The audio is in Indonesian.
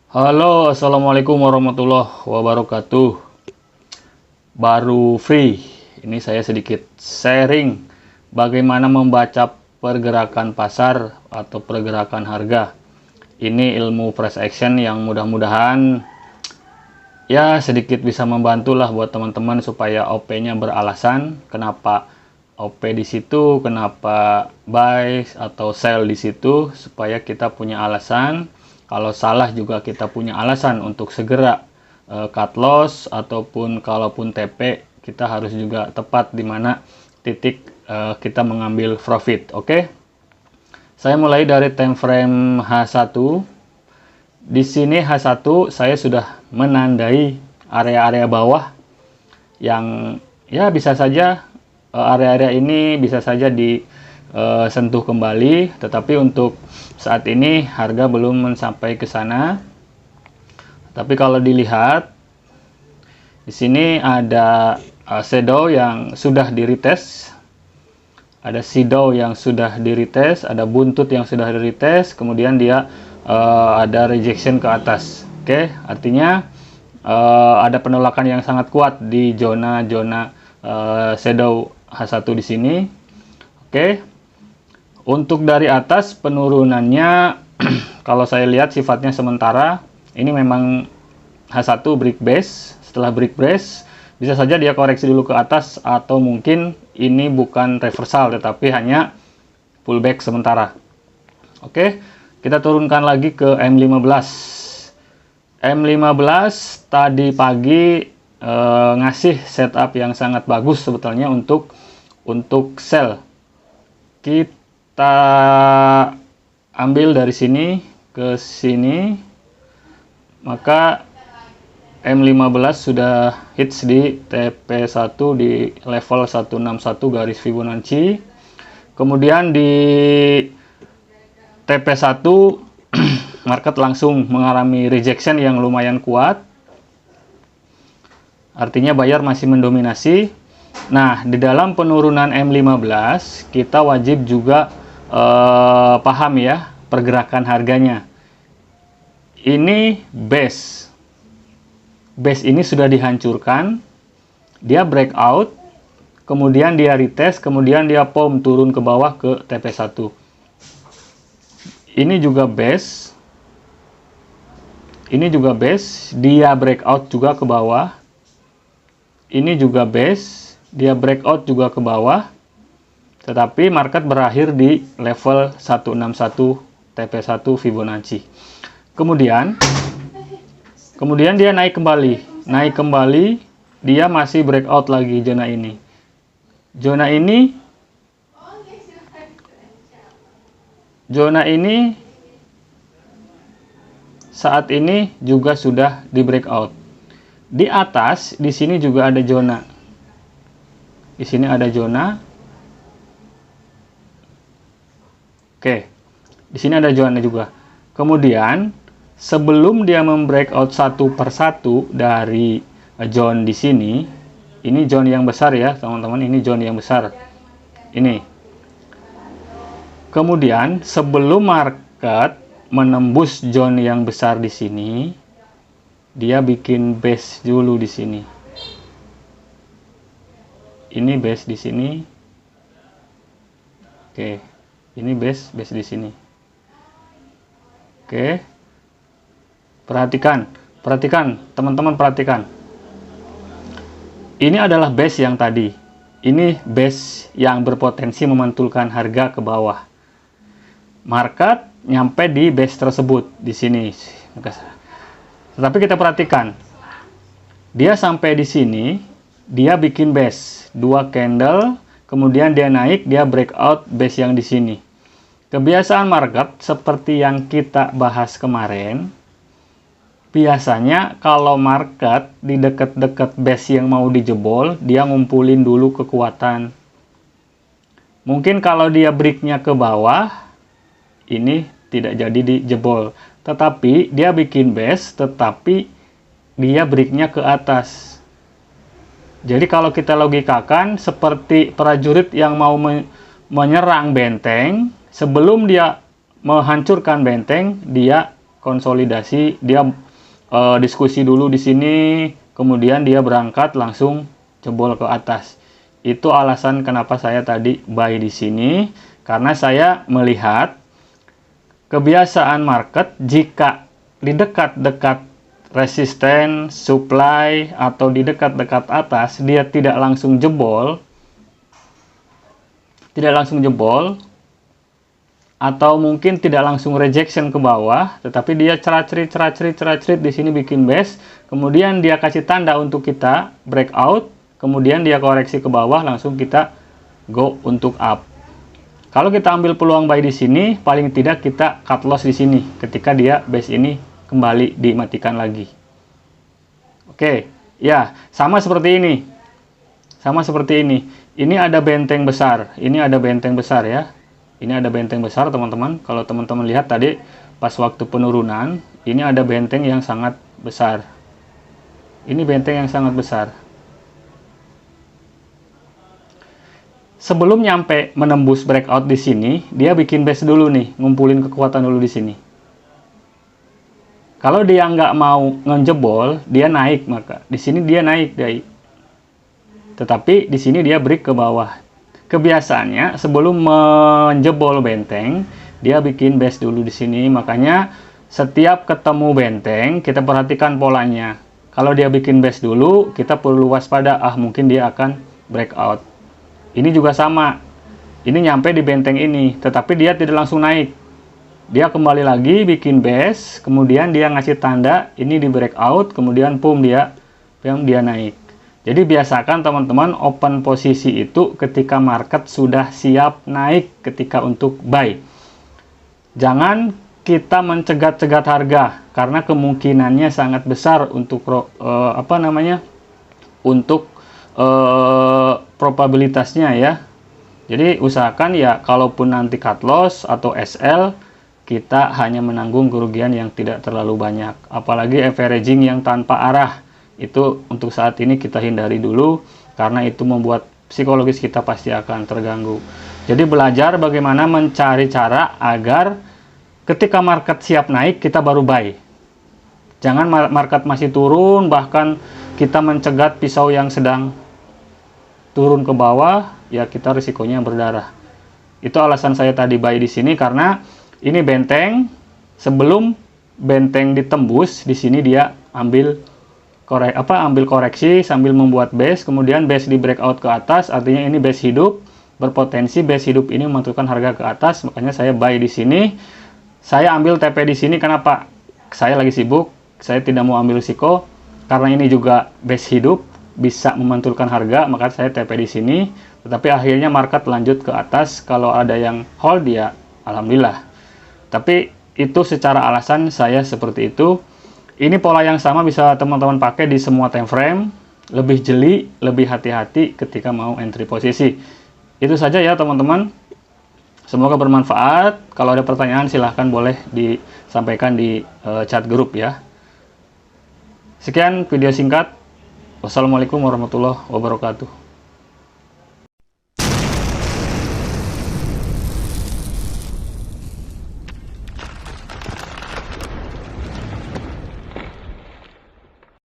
Halo, assalamualaikum warahmatullahi wabarakatuh. Baru free, ini saya sedikit sharing bagaimana membaca pergerakan pasar atau pergerakan harga. Ini ilmu price action yang mudah-mudahan ya sedikit bisa membantu lah buat teman-teman supaya OP-nya beralasan. Kenapa OP di situ, kenapa buy atau sell di situ, supaya kita punya alasan. Kalau salah juga kita punya alasan untuk segera cut loss, ataupun kalaupun TP kita harus juga tepat di mana titik kita mengambil profit. Oke. Saya mulai dari time frame H1. Di sini H1 saya sudah menandai area-area bawah yang ya bisa saja area-area ini bisa saja disentuh kembali, tetapi untuk saat ini harga belum mencapai ke sana. Tapi kalau dilihat di sini ada shadow yang sudah di retest, ada shadow yang sudah di retest, ada buntut yang sudah di retest, kemudian dia ada rejection ke atas. Oke, artinya ada penolakan yang sangat kuat di zona-zona shadow H1 di sini. Oke. Untuk dari atas penurunannya kalau saya lihat sifatnya sementara. Ini memang H1 break base. Setelah break base bisa saja dia koreksi dulu ke atas, atau mungkin ini bukan reversal tetapi hanya pullback sementara. Oke, kita turunkan lagi ke M15. M15 tadi pagi ngasih setup yang sangat bagus sebetulnya untuk sell. Kita ambil dari sini ke sini, maka M15 sudah hits di TP1 di level 161 garis Fibonacci. Kemudian di TP1 market langsung mengalami rejection yang lumayan kuat. Artinya buyer masih mendominasi. Nah, di dalam penurunan M15 kita wajib juga paham ya pergerakan harganya. Ini base ini sudah dihancurkan, dia breakout, kemudian dia retest, kemudian dia pom turun ke bawah ke TP1. Ini juga base, dia breakout juga ke bawah. Ini juga base, dia breakout juga ke bawah, tetapi market berakhir di level 161 TP1 Fibonacci. Kemudian dia naik kembali, dia masih breakout lagi zona ini saat ini juga sudah di breakout. Di atas di sini juga ada zona. Di sini ada zona. Oke. Di sini ada zona juga. Kemudian sebelum dia membreakout satu persatu dari zone di sini, ini zone yang besar ya, teman-teman, ini zone yang besar. Ini. Kemudian sebelum market menembus zone yang besar di sini, dia bikin base dulu di sini. Ini base di sini. Oke, ini base di sini. Oke. Perhatikan, teman-teman perhatikan. Ini adalah base yang tadi. Ini base yang berpotensi memantulkan harga ke bawah. Market nyampe di base tersebut di sini. Tetapi kita perhatikan, dia sampai di sini, dia bikin base 2 candle, kemudian dia naik, dia breakout base yang di sini. Kebiasaan market seperti yang kita bahas kemarin, biasanya kalau market di dekat-dekat base yang mau dijebol, dia ngumpulin dulu kekuatan. Mungkin kalau dia breaknya ke bawah, ini tidak jadi dijebol. Tetapi dia bikin base, tetapi dia breaknya ke atas. Jadi kalau kita logikakan seperti prajurit yang mau menyerang benteng, sebelum dia menghancurkan benteng, dia konsolidasi, dia diskusi dulu di sini, kemudian dia berangkat langsung jebol ke atas. Itu alasan kenapa saya tadi buy di sini, karena saya melihat kebiasaan market jika di dekat-dekat resisten, supply, atau di dekat-dekat atas dia tidak langsung jebol, atau mungkin tidak langsung rejection ke bawah, tetapi dia cerat-cerit di sini bikin base, kemudian dia kasih tanda untuk kita breakout, kemudian dia koreksi ke bawah, langsung kita go untuk up. Kalau kita ambil peluang buy di sini, paling tidak kita cut loss di sini ketika dia base ini kembali dimatikan lagi. Oke, ya, sama seperti ini. Ini ada benteng besar, ya. Ini ada benteng besar, teman-teman. Kalau teman-teman lihat tadi pas waktu penurunan, ini ada benteng yang sangat besar. Ini benteng yang sangat besar. Sebelum nyampe menembus breakout di sini, dia bikin base dulu nih, ngumpulin kekuatan dulu di sini. Kalau dia nggak mau ngejebol, dia naik, maka di sini dia naik, tetapi di sini dia break ke bawah. Kebiasaannya sebelum menjebol benteng, dia bikin base dulu di sini. Makanya setiap ketemu benteng, kita perhatikan polanya. Kalau dia bikin base dulu, kita perlu waspada, mungkin dia akan breakout. Ini juga sama. Ini nyampe di benteng ini, tetapi dia tidak langsung naik. Dia kembali lagi bikin base, kemudian dia ngasih tanda ini di breakout, kemudian dia naik. Jadi biasakan teman-teman open posisi itu ketika market sudah siap naik ketika untuk buy. Jangan kita mencegat-cegat harga karena kemungkinannya sangat besar untuk probabilitasnya ya. Jadi usahakan ya kalaupun nanti cut loss atau SL, kita hanya menanggung kerugian yang tidak terlalu banyak. Apalagi averaging yang tanpa arah. Itu untuk saat ini kita hindari dulu karena itu membuat psikologis kita pasti akan terganggu. Jadi belajar bagaimana mencari cara agar ketika market siap naik kita baru buy. Jangan market masih turun, bahkan kita mencegat pisau yang sedang turun ke bawah, ya kita risikonya berdarah. Itu alasan saya tadi buy di sini karena ini benteng, sebelum benteng ditembus di sini dia ambil koreksi sambil membuat base, kemudian base di breakout ke atas, artinya ini base hidup, berpotensi base hidup ini memantulkan harga ke atas, makanya saya buy di sini. Saya ambil TP di sini, kenapa? Saya lagi sibuk, saya tidak mau ambil risiko, karena ini juga base hidup, bisa memantulkan harga, maka saya TP di sini, tetapi akhirnya market lanjut ke atas, kalau ada yang hold ya, alhamdulillah. Tapi itu secara alasan saya seperti itu. Ini pola yang sama bisa teman-teman pakai di semua time frame, lebih jeli, lebih hati-hati ketika mau entry posisi. Itu saja ya teman-teman. Semoga bermanfaat. Kalau ada pertanyaan silahkan boleh disampaikan di chat grup ya. Sekian video singkat. Wassalamualaikum warahmatullahi wabarakatuh.